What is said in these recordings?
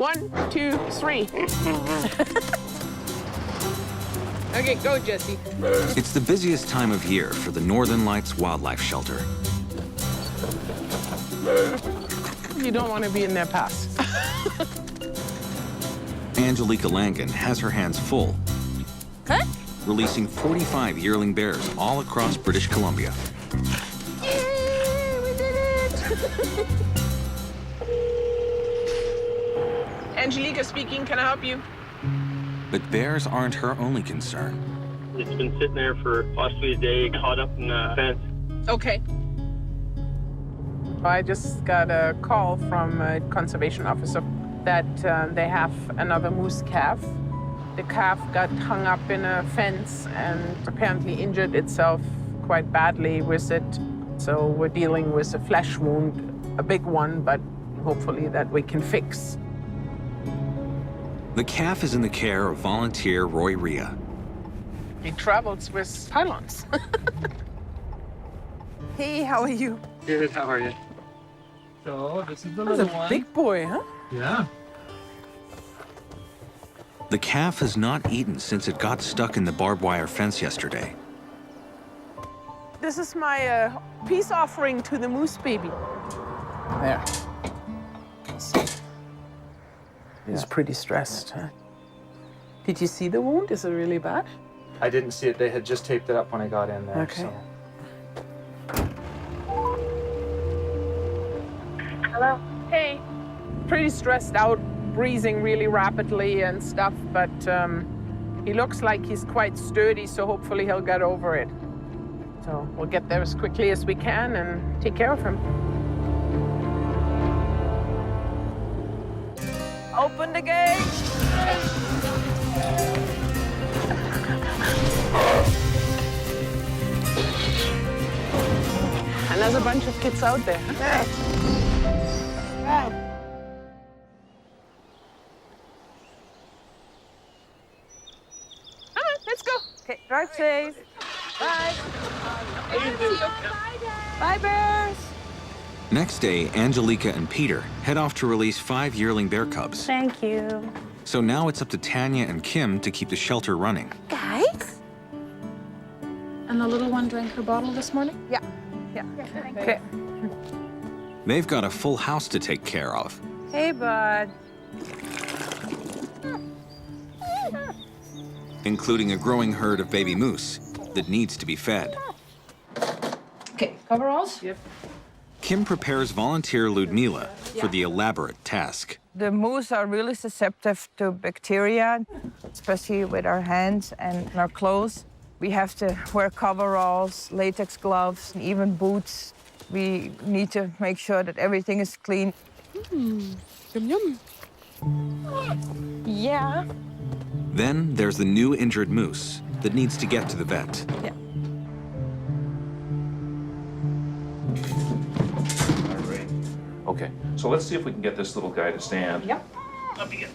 1, 2, 3. Okay, go, Jesse. It's the busiest time of year for the Northern Lights Wildlife Shelter. You don't want to be in their pass. Angelika Langen has her hands full, releasing 45 yearling bears all across British Columbia. Yay, we did it! Angelika speaking, can I help you? But bears aren't her only concern. It's been sitting there for possibly a day, caught up in the fence. Okay. I just got a call from a conservation officer that they have another moose calf. The calf got hung up in a fence and apparently injured itself quite badly with it. So we're dealing with a flesh wound, a big one, but hopefully that we can fix. The calf is in the care of volunteer Roy Rhea. He travels with pylons. Hey, how are you? Good, how are you? So this is the That's little a one. big boy, huh? Yeah. The calf has not eaten since it got stuck in the barbed wire fence yesterday. This is my peace offering to the moose baby. There. He's pretty stressed, huh? Did you see the wound? Is it really bad? I didn't see it. They had just taped it up when I got in there. Okay. So. Hello? Hey. Pretty stressed out, breathing really rapidly and stuff, but he looks like he's quite sturdy, so hopefully he'll get over it. So we'll get there as quickly as we can and take care of him. Open the gate. And there's a bunch of kids out there. Come on, let's go. Okay, drive safe. Bye. Bye, bears. Next day, Angelika and Peter head off to release 5 yearling bear cubs. Thank you. So now it's up to Tanja and Kim to keep the shelter running. Guys? And the little one drank her bottle this morning? Yeah. Okay. They've got a full house to take care of. Hey, bud. Including a growing herd of baby moose that needs to be fed. Okay, coveralls? Yep. Kim prepares volunteer Ludmila for the elaborate task. The moose are really susceptible to bacteria, especially with our hands and our clothes. We have to wear coveralls, latex gloves, and even boots. We need to make sure that everything is clean. Yum, yum. Yeah. Then there's the new injured moose that needs to get to the vet. Yeah. All right. Okay, so let's see if we can get this little guy to stand. Yep. Up you get.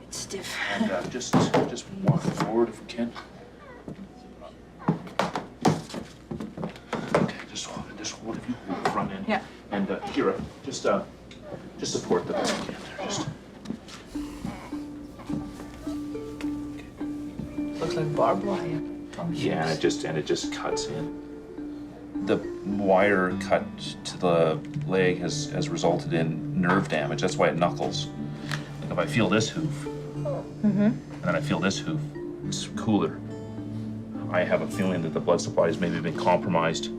It's stiff. And just walk forward if we can. Okay, just hold if you hold the front end. Yeah. And Kira, just support the best you can there. Just. Looks like barbed wire. Yeah, it just cuts in. The wire cut to the leg has resulted in nerve damage. That's why it knuckles. Like if I feel this hoof, and then I feel this hoof, it's cooler. I have a feeling that the blood supply has maybe been compromised.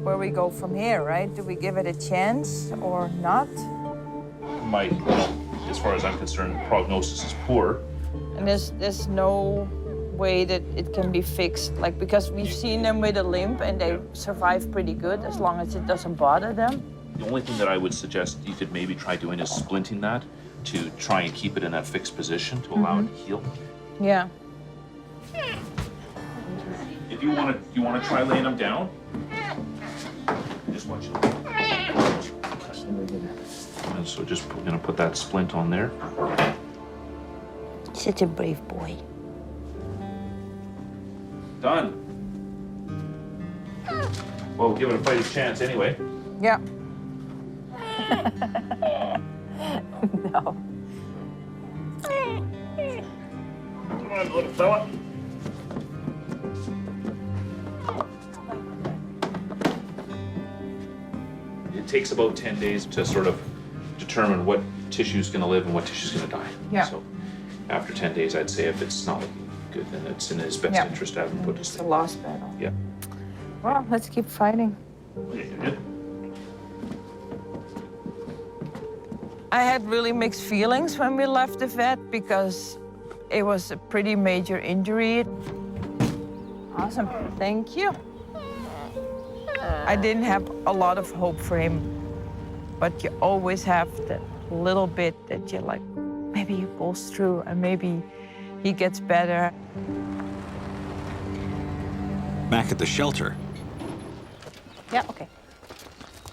Where we go from here, right? Do we give it a chance or not? As far as I'm concerned, prognosis is poor. And there's no way that it can be fixed, like, because we've seen them with a limp and they survive pretty good as long as it doesn't bother them. The only thing that I would suggest you could maybe try doing is splinting that to try and keep it in that fixed position to allow it to heal. Yeah. If you want to try laying them down, just watch it. And so just we're gonna put that splint on there. Such a brave boy. Done. Well, we'll give it a fighting chance anyway. Yeah. No. Come on, little fella. It takes about 10 days to sort of determine what tissue is going to live and what tissue is going to die. Yeah. So after 10 days, I'd say if it's not looking good, then it's in his best Yeah. interest to have him put to It's the sleep. last battle. Yeah. Well, let's keep fighting. Good. I had really mixed feelings when we left the vet because it was a pretty major injury. Awesome, thank you. I didn't have a lot of hope for him, but you always have that little bit that you're like, maybe he pulls through and maybe he gets better. Back at the shelter, Yeah, okay.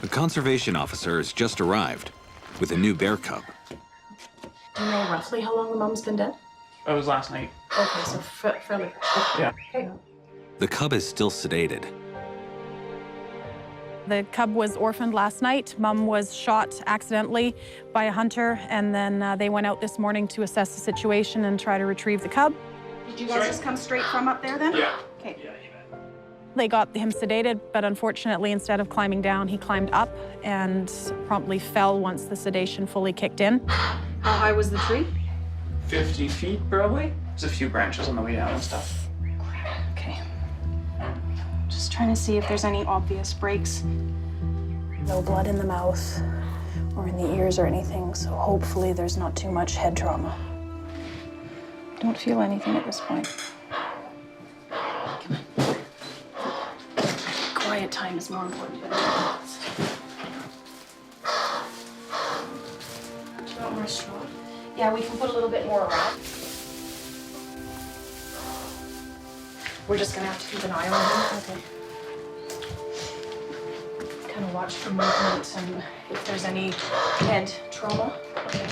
a conservation officer has just arrived with a new bear cub. Do you know roughly how long the mom's been dead? It was last night. Okay, so fairly. Yeah. Okay. The cub is still sedated. The cub was orphaned last night. Mom was shot accidentally by a hunter, and then they went out this morning to assess the situation and try to retrieve the cub. Did you guys just come straight from up there then? Yeah. Okay. Yeah, you bet. They got him sedated, but unfortunately, instead of climbing down, he climbed up and promptly fell once the sedation fully kicked in. How high was the tree? 50 feet, probably. There's a few branches on the way down and stuff. Okay. Just trying to see if there's any obvious breaks. No blood in the mouth or in the ears or anything, so hopefully there's not too much head trauma. Don't feel anything at this point. Come on. Quiet time is more important than anything else. Do you want more straw? Yeah, we can put a little bit more around. We're just gonna have to keep an eye on him. Okay. Kind of watch for movement and if there's any head trauma. Okay.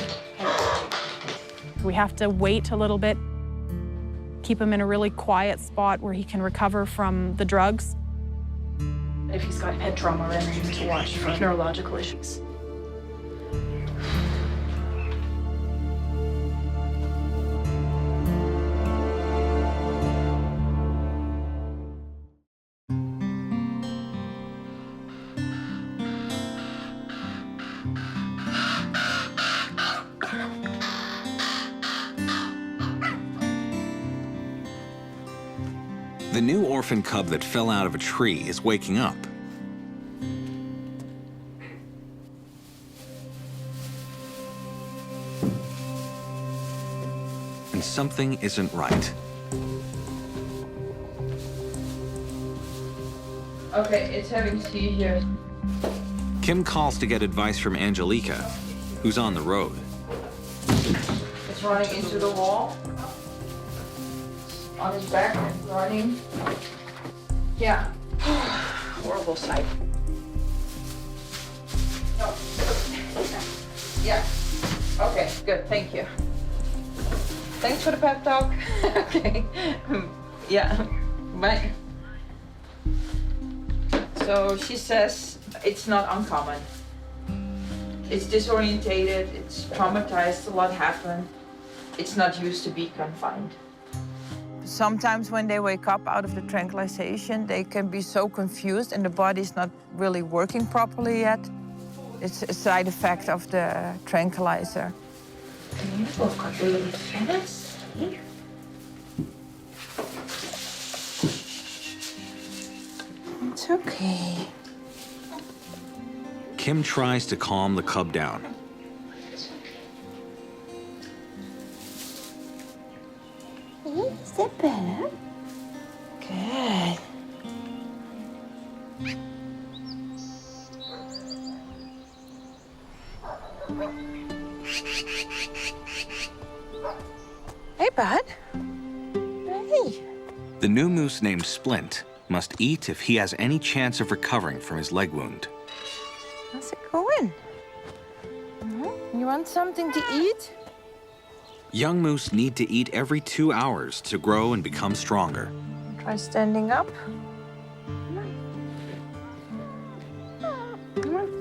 We have to wait a little bit, keep him in a really quiet spot where he can recover from the drugs. If he's got head trauma, then we need to watch for neurological issues. The new orphan cub that fell out of a tree is waking up. And something isn't right. Okay, it's having seizures. Kim calls to get advice from Angelika, who's on the road. It's running into the wall. On his back and running. Yeah. Horrible sight. No. Yeah. Okay, good, thank you. Thanks for the pep talk. Okay. Yeah. Bye. So she says it's not uncommon. It's disorientated, it's traumatized, a lot happened. It's not used to be confined. Sometimes when they wake up out of the tranquilization, they can be so confused and the body's not really working properly yet. It's a side effect of the tranquilizer. We've got your little feathers. It's okay. Kim tries to calm the cub down. Is that better? Good. Hey, bud. Hey. The new moose named Splint must eat if he has any chance of recovering from his leg wound. How's it going? You want something to eat? Young moose need to eat every 2 hours to grow and become stronger. Try standing up. Come on.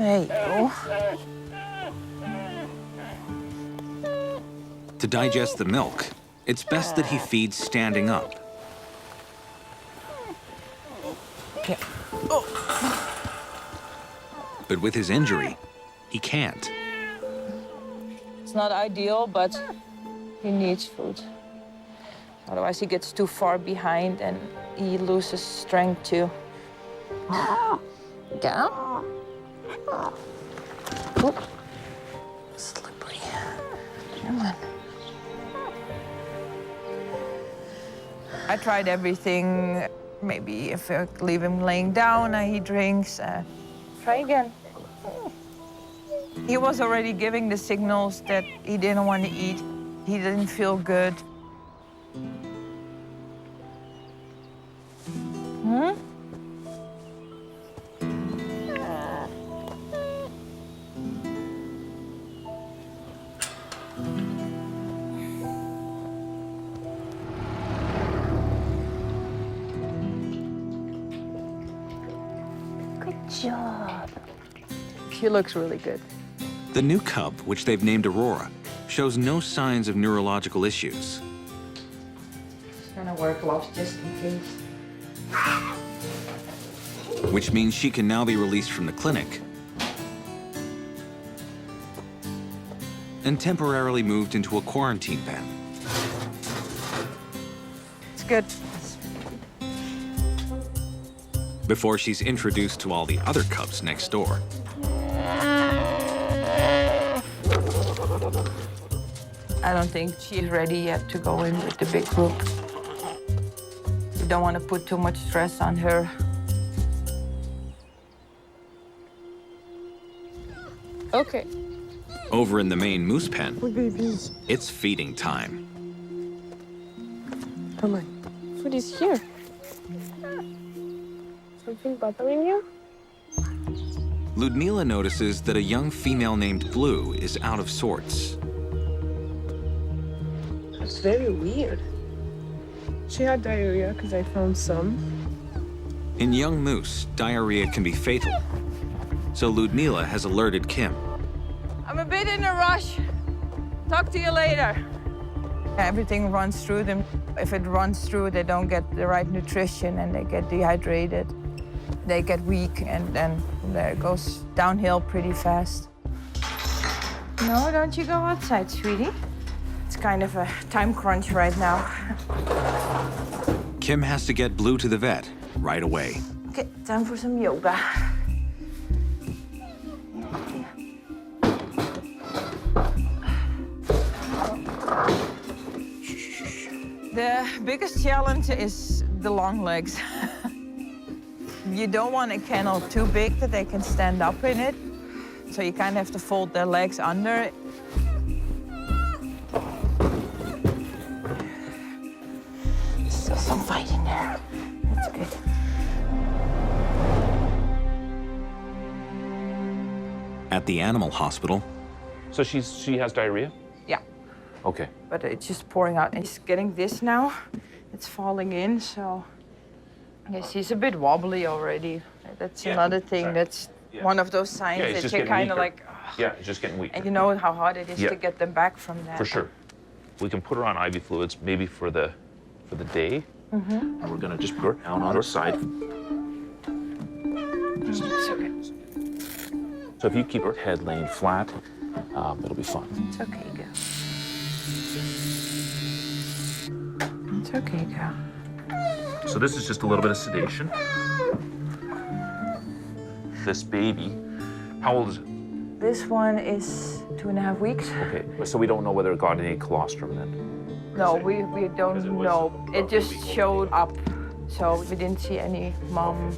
There you go. To digest the milk, it's best that he feeds standing up. Yeah. But with his injury, he can't. It's not ideal, but he needs food. Otherwise, he gets too far behind and he loses strength too. Down. Oop. Slippery. Come on. I tried everything. Maybe if I leave him laying down, he drinks. Try again. He was already giving the signals that he didn't want to eat. He didn't feel good. Hmm? Good job. She looks really good. The new cub, which they've named Aurora, shows no signs of neurological issues. Just gonna wear gloves just in case. Which means she can now be released from the clinic and temporarily moved into a quarantine pen. It's good. Before she's introduced to all the other cubs next door. I don't think she's ready yet to go in with the big group. We don't want to put too much stress on her. Okay. Over in the main moose pen, it's feeding time. Come on. Food is here. Something bothering you? Ludmila notices that a young female named Blue is out of sorts. It's very weird. She had diarrhea because I found some. In young moose, diarrhea can be fatal. So Ludmila has alerted Kim. I'm a bit in a rush. Talk to you later. Everything runs through them. If it runs through, they don't get the right nutrition and they get dehydrated. They get weak and then it goes downhill pretty fast. No, don't you go outside, sweetie. It's kind of a time crunch right now. Kim has to get Blue to the vet right away. Okay, time for some yoga. The biggest challenge is the long legs. You don't want a kennel too big that they can stand up in it. So you kind of have to fold their legs under. Still some fight in there. That's good. At the animal hospital. So she has diarrhea? Yeah, Okay. but it's just pouring out. And he's getting this now. It's falling in, so... Yes, he's a bit wobbly already. That's another thing. sorry. That's one of those signs Yeah, it's that just you're getting kind of weaker. like... "Ugh." Yeah, it's just getting weak. And you know how hard it is Yeah. to get them back from that. For sure. We can put her on IV fluids maybe for the day. And we're gonna just put her down on her side. It's okay. So if you keep her head laying flat, it'll be fine. It's okay, girl. It's okay, girl. So this is just a little bit of sedation. This baby, how old is it? This one is 2.5 weeks. Okay, so we don't know whether it got any colostrum then? No, we don't it was know. It roughly just showed up, so we didn't see any mom.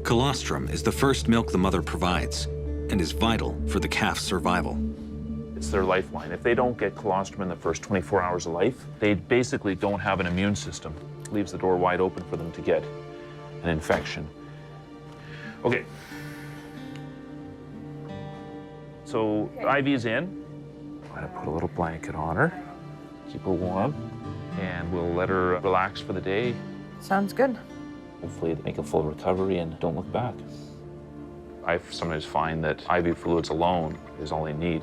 Colostrum is the first milk the mother provides and is vital for the calf's survival. It's their lifeline. If they don't get colostrum in the first 24 hours of life, they basically don't have an immune system. It leaves the door wide open for them to get an infection. Okay. So IV's in. I'm gonna put a little blanket on her, keep her warm, and we'll let her relax for the day. Sounds good. Hopefully make a full recovery and don't look back. I sometimes find that IV fluids alone is all they need.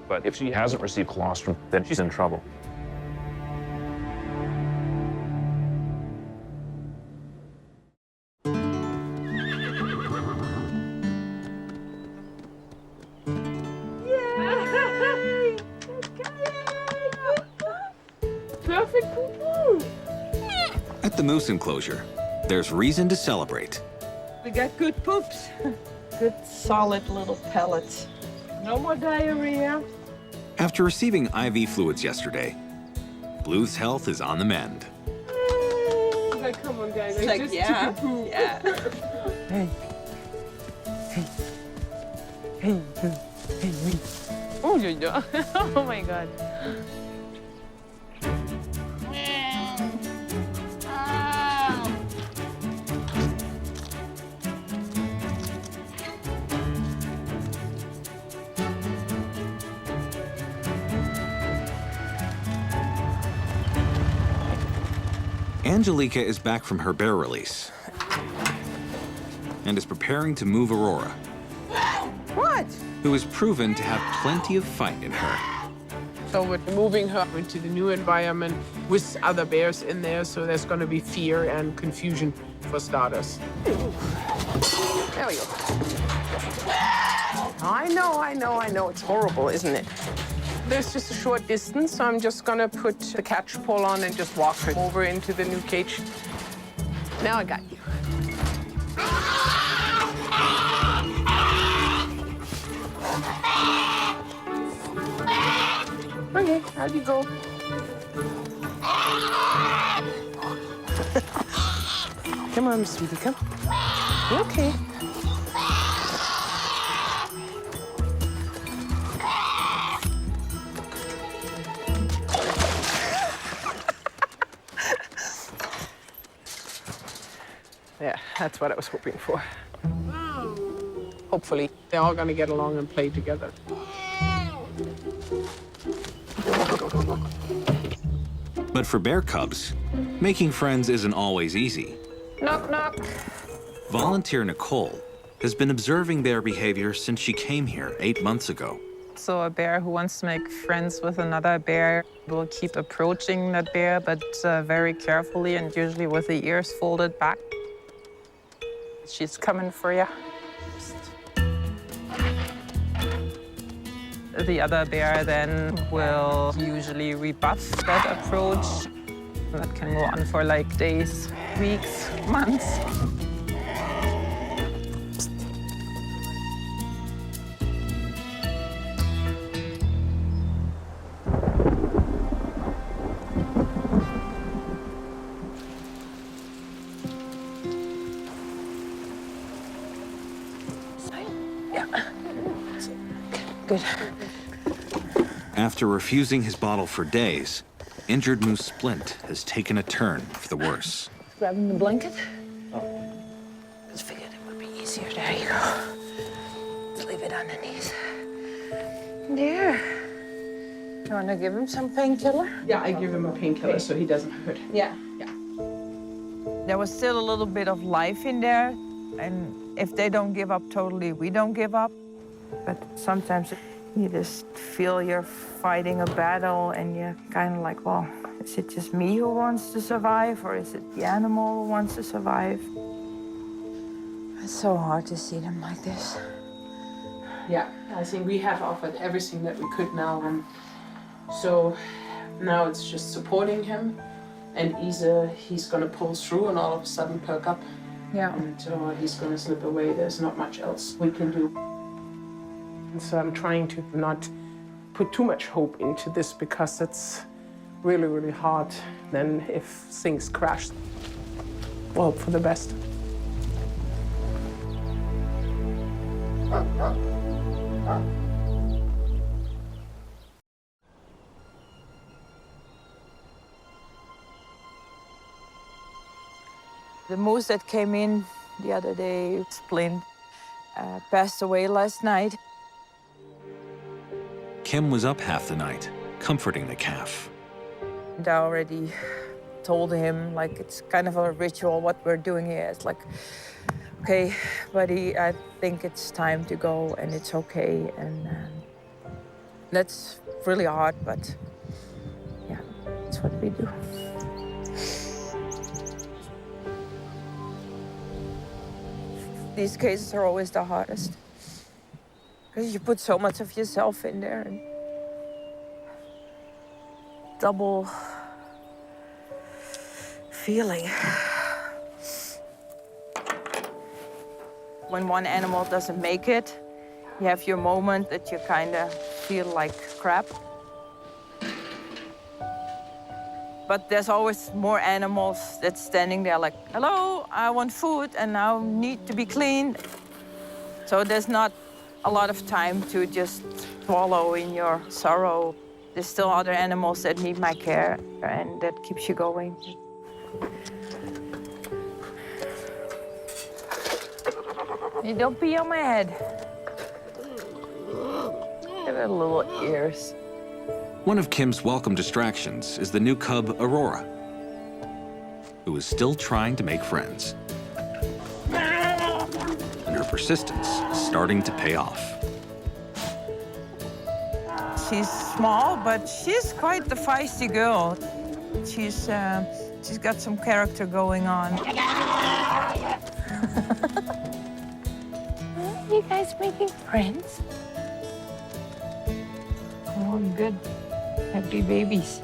But if she hasn't received colostrum, then she's in trouble. Perfect poo-poo. At the moose enclosure, there's reason to celebrate. We got good poops. Good solid little pellets. No more diarrhea. After receiving IV fluids yesterday, Blue's health is on the mend. Like, come on, guys. It's I like, just yeah, took a poo. yeah. Hey. Hey. Hey. Hey. Hey. Oh, yeah. Oh, my God. Angelika is back from her bear release and is preparing to move Aurora, What? who is proven to have plenty of fight in her. So we're moving her into the new environment with other bears in there, so there's going to be fear and confusion for starters. There we go. I know. It's horrible, isn't it? There's just a short distance, so I'm just going to put the catch pole on and just walk her over into the new cage. Now I got you. Okay, how'd you go? Come on, sweetie, come. Okay. Yeah, that's what I was hoping for. Hopefully, they're all gonna get along and play together. But for bear cubs, making friends isn't always easy. Knock, knock. Volunteer Nicole has been observing bear behavior since she came here 8 months ago. So a bear who wants to make friends with another bear will keep approaching that bear, but very carefully and usually with the ears folded back. She's coming for you. The other bear then will usually rebuff that approach. That can go on for like days, weeks, months. Good. After refusing his bottle for days, injured moose Splint has taken a turn for the worse. Grabbing the blanket. Just figured it would be easier. There you go. Just leave it underneath. There. You want to give him some painkiller? Yeah, I give him a painkiller so he doesn't hurt. Yeah. There was still a little bit of life in there, and if they don't give up totally, we don't give up. But sometimes you just feel you're fighting a battle and you're kind of like, well, is it just me who wants to survive or is it the animal who wants to survive? It's so hard to see them like this. Yeah, I think we have offered everything that we could now. And so now it's just supporting him. And either he's going to pull through and all of a sudden perk up. Yeah. And he's going to slip away. There's not much else we can do. And so I'm trying to not put too much hope into this because it's really, really hard. Then if things crash, we'll hope for the best. The moose that came in the other day, Splint, passed away last night. Kim was up half the night, comforting the calf. And I already told him, like, it's kind of a ritual what we're doing here. It's like Okay, buddy, I think it's time to go and it's okay. And that's really hard, but yeah, that's what we do. These cases are always the hardest because you put so much of yourself in there. And double feeling. When one animal doesn't make it, you have your moment that you kind of feel like crap. But there's always more animals that's standing there like, hello, I want food and I need to be clean. So there's not a lot of time to just wallow in your sorrow. There's still other animals that need my care, and that keeps you going. You don't pee on my head. Look at the little ears. One of Kim's welcome distractions is the new cub, Aurora, who is still trying to make friends. And her persistence is starting to pay off. She's small, but she's quite the feisty girl. She's got some character going on. You guys making friends? Oh, good. Happy babies.